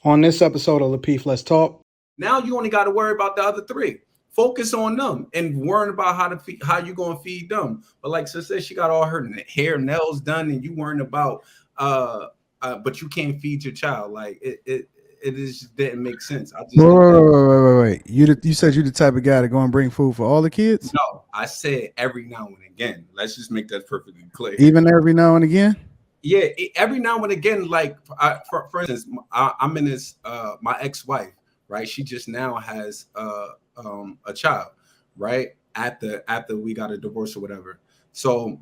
On this episode of Lapeef, Let's Talk. Now you only got to worry about the other three. Focus on them and worrying about how you gonna feed them. But like Sis said, she got all her hair, nails done, and you worrying about but you can't feed your child. Like it just didn't make sense. I just wait. You said you the type of guy to go and bring food for all the kids? No, I said every now and again. Let's just make that perfectly clear. Even every now and again? Yeah, every now and again. Like for instance, I'm in this my ex-wife, right? She just now has a child, right? After we got a divorce or whatever. So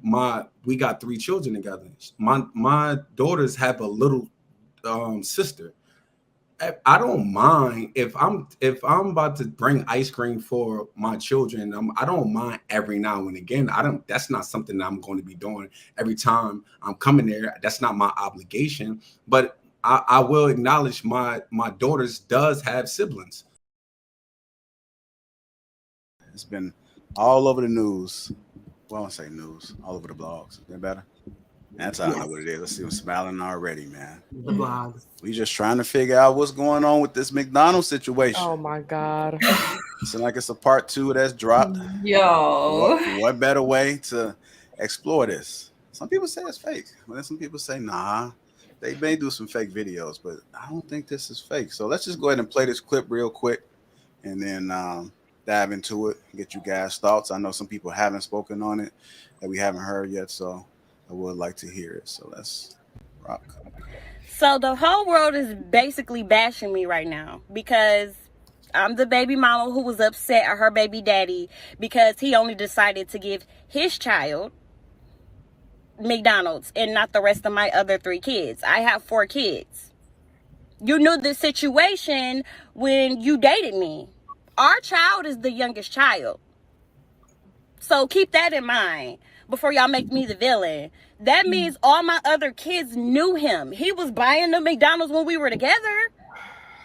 we got 3 children together. My daughters have a little sister. I don't mind if I'm about to bring ice cream for my children. I don't mind every now and again. That's not something that I'm going to be doing every time I'm coming there. That's not my obligation. But I will acknowledge my daughters does have siblings. It's been all over the news. Well, I won't say news, all over the blogs. Is that better? That's I don't know what it is. I see them smiling already, man. The blogs. We just trying to figure out what's going on with this McDonald's situation. Oh my God. It's like it's a part 2 that's dropped. Yo. What better way to explore this? Some people say it's fake. But then some people say, nah, they may do some fake videos, but I don't think this is fake. So let's just go ahead and play this clip real quick and then dive into it, get you guys' thoughts. I know some people haven't spoken on it that we haven't heard yet, so I would like to hear it. So let's rock. So the whole world is basically bashing me right now because I'm the baby mama who was upset at her baby daddy because he only decided to give his child McDonald's and not the rest of my other 3 kids. I have 4 kids. You knew the situation when you dated me. Our child is the youngest child. So keep that in mind before y'all make me the villain. That means all my other kids knew him. He was buying the McDonald's when we were together.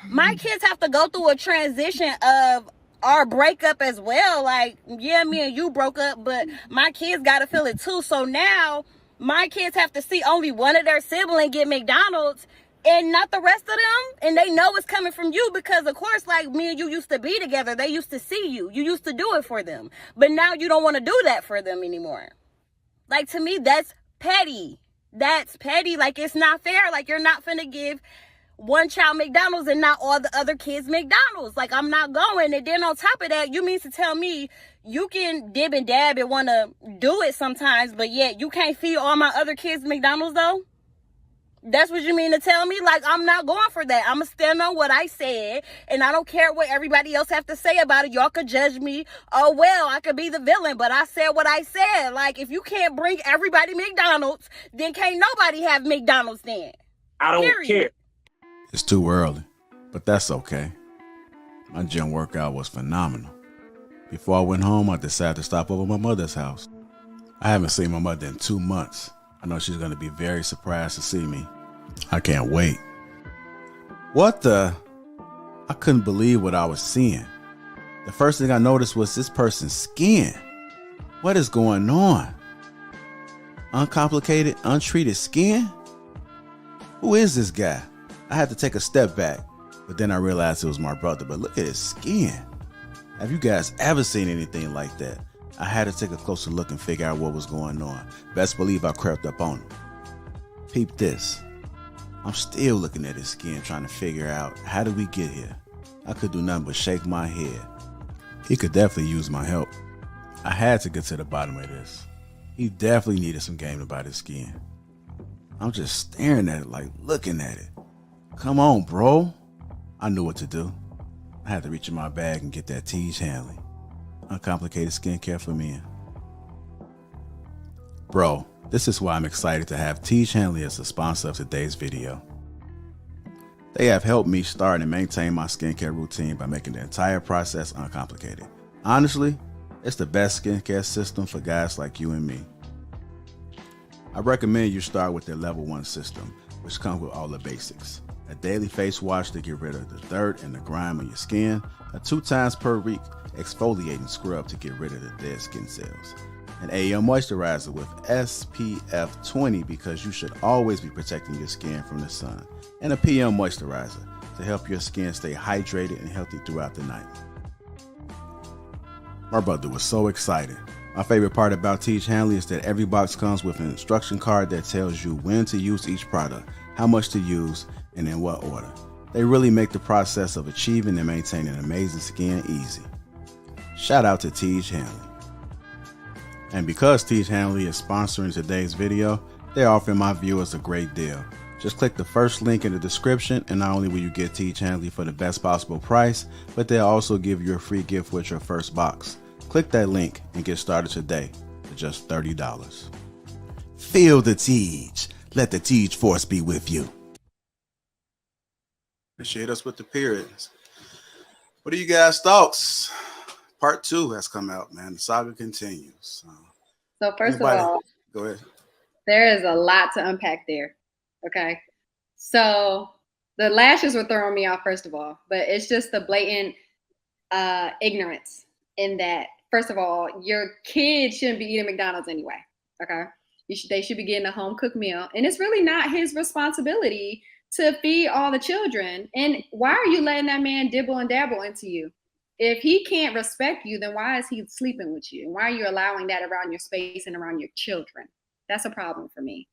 My kids have to go through a transition of our breakup as well. Like, yeah, me and you broke up, but my kids got to feel it too. So now my kids have to see only one of their siblings get McDonald's and not the rest of them. And they know it's coming from you because, of course, like me and you used to be together. They used to see you. You used to do it for them. But now you don't want to do that for them anymore. Like, to me, that's petty. That's petty. Like, it's not fair. Like, you're not finna give one child McDonald's and not all the other kids McDonald's. Like, I'm not going. And then on top of that, you mean to tell me you can dib and dab and want to do it sometimes, but yet you can't feed all my other kids McDonald's, though? That's what you mean to tell me? Like, I'm not going for that. I'm going to stand on what I said, and I don't care what everybody else have to say about it. Y'all could judge me. Oh, well, I could be the villain, but I said what I said. Like, if you can't bring everybody McDonald's, then can't nobody have McDonald's then. I don't care. It's too early, but that's okay. My gym workout was phenomenal. Before I went home, I decided to stop over at my mother's house. I haven't seen my mother in 2 months. I know she's going to be very surprised to see me. I can't wait. What the? I couldn't believe what I was seeing. The first thing I noticed was this person's skin. What is going on? Uncomplicated, untreated skin? Who is this guy? I had to take a step back, but then I realized it was my brother. But look at his skin. Have you guys ever seen anything like that? I had to take a closer look and figure out what was going on. Best believe I crept up on him. Peep this. I'm still looking at his skin trying to figure out how did we get here. I could do nothing but shake my head. He could definitely use my help. I had to get to the bottom of this. He definitely needed some game about his skin. I'm just staring at it like looking at it. Come on, bro. I knew what to do. I had to reach in my bag and get that Tiege Hanley. Uncomplicated skincare for men. Bro, this is why I'm excited to have Tiege Hanley as the sponsor of today's video. They have helped me start and maintain my skincare routine by making the entire process uncomplicated. Honestly, it's the best skincare system for guys like you and me. I recommend you start with their level 1 system, which comes with all the basics. A daily face wash to get rid of the dirt and the grime on your skin, a 2 times per week exfoliating scrub to get rid of the dead skin cells, an AM moisturizer with SPF 20 because you should always be protecting your skin from the sun, and a PM moisturizer. to help your skin stay hydrated and healthy throughout the night. My brother was so excited. My favorite part about Teach Hanley is that every box comes with an instruction card that tells you when to use each product, how much to use, and in what order. They really make the process of achieving and maintaining amazing skin easy. Shout out to Teach Hanley. And because Teach Hanley is sponsoring today's video, they're offering my viewers a great deal. Just click the first link in the description, and not only will you get Teach Hanley for the best possible price, but they'll also give you a free gift with your first box. Click that link and get started today for just $30. Feel the Teach. Let the Teach force be with you. Appreciate us with the periods. What are you guys' thoughts? Part 2 has come out, man. The saga continues. So first of all, go ahead. There is a lot to unpack there. Okay. So the lashes were throwing me off, first of all, but it's just the blatant ignorance in that. First of all, your kids shouldn't be eating McDonald's anyway. Okay. They should be getting a home cooked meal. And it's really not his responsibility to feed all the children. And why are you letting that man dibble and dabble into you? If he can't respect you, then why is he sleeping with you? And why are you allowing that around your space and around your children? That's a problem for me.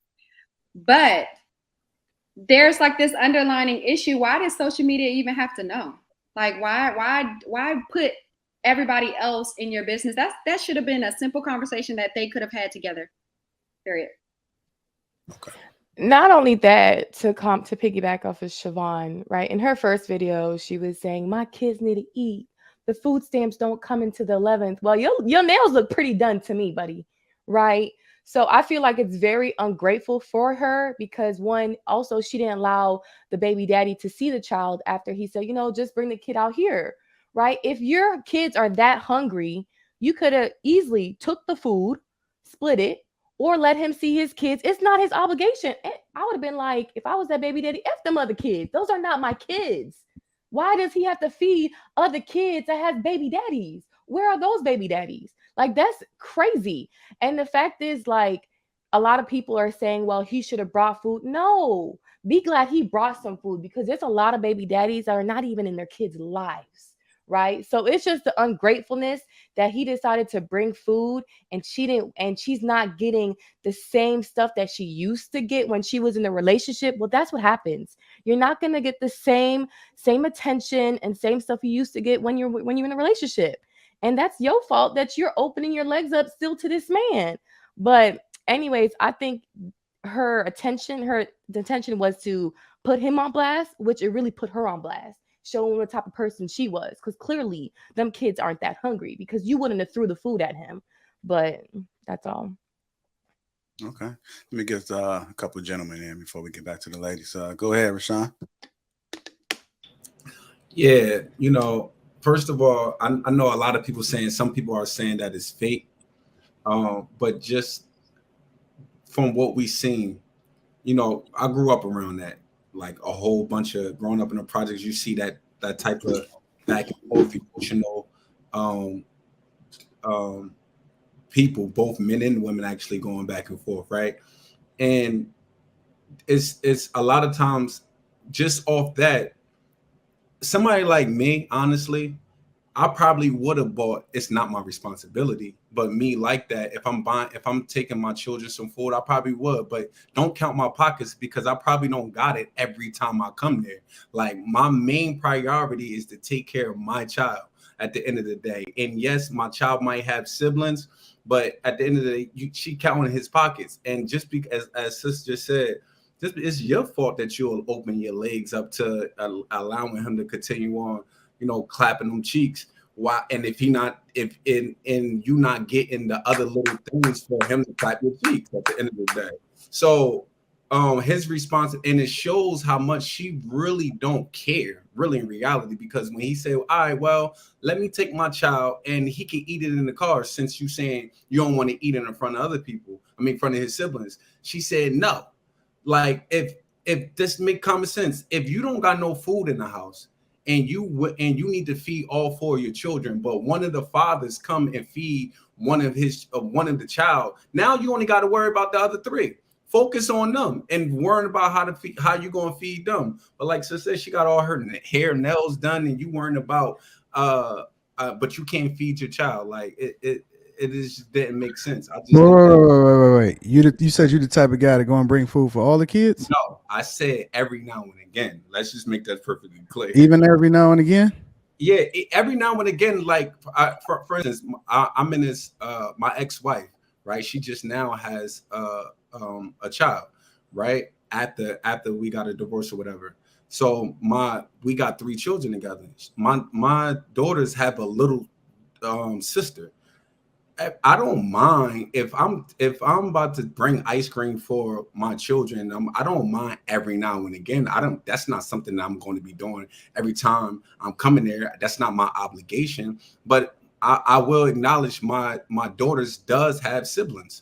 But there's like this underlining issue. Why does social media even have to know? Like, why put everybody else in your business? That should have been a simple conversation that they could have had together. Period. Okay. Not only that, to piggyback off of Siobhan, right? In her first video, she was saying, my kids need to eat. The food stamps don't come into the 11th. Well, your nails look pretty done to me, buddy, right? So I feel like it's very ungrateful for her because, one, also she didn't allow the baby daddy to see the child after he said, just bring the kid out here, right? If your kids are that hungry, you could have easily took the food, split it, or let him see his kids. It's not his obligation. I would have been like, if I was that baby daddy, F them other kids. Those are not my kids. Why does he have to feed other kids that have baby daddies? Where are those baby daddies? Like, that's crazy. And the fact is, like, a lot of people are saying, well, he should have brought food. No, be glad he brought some food because there's a lot of baby daddies that are not even in their kids' lives, right? So it's just the ungratefulness that he decided to bring food and she's not getting the same stuff that she used to get when she was in a relationship. Well, that's what happens. You're not going to get the same attention and same stuff you used to get when you're in a relationship. And that's your fault that you're opening your legs up still to this man. But anyways, I think her intention was to put him on blast, which it really put her on blast, showing what type of person she was. Because clearly them kids aren't that hungry because you wouldn't have threw the food at him. But that's all. Okay. Let me get a couple of gentlemen in before we get back to the ladies. Go ahead, Rashawn. Yeah, first of all, I know a lot of people some people are saying that it's fake. But just from what we've seen, I grew up around that, like a whole bunch of growing up in the projects. You see that type of back and forth emotional people, both men and women actually going back and forth, right? And it's a lot of times just off that, somebody like me, honestly, I probably would have bought. It's not my responsibility, but me like that. If I'm taking my children some food, I probably would. But don't count my pockets because I probably don't got it every time I come there. Like, my main priority is to take care of my child at the end of the day. And yes, my child might have siblings, but at the end of the day, she counting his pockets. And just because, as sis just said, it's your fault that you'll open your legs up to allowing him to continue on, clapping them cheeks. Why? And if you not getting the other little things for him to clap your cheeks at the end of the day. So his response, and it shows how much she really don't care, really in reality, because when he said, all right, well, let me take my child and he can eat it in the car, since you saying you don't want to eat it in front of other people, in front of his siblings. She said no. Like, if this make common sense, if you don't got no food in the house and you need to feed all four of your children, but one of the fathers come and feed one of the child, now you only got to worry about the other three. focus on them and worrying about how you gonna feed them. But like sister said, she got all her hair, nails done, and you worrying about but you can't feed your child. Like it just didn't make sense. I just Wait. You said you the type of guy to go and bring food for all the kids? No, I said every now and again. Let's just make that perfectly clear. Even every now and again? Yeah, every now and again. Like for instance, I'm in this my ex-wife, right? She just now has a child, right? After we got a divorce or whatever. So we got 3 children together. My daughters have a little sister. I don't mind if I'm about to bring ice cream for my children. I don't mind every now and again. That's not something that I'm going to be doing every time I'm coming there. That's not my obligation. But I will acknowledge my daughters does have siblings.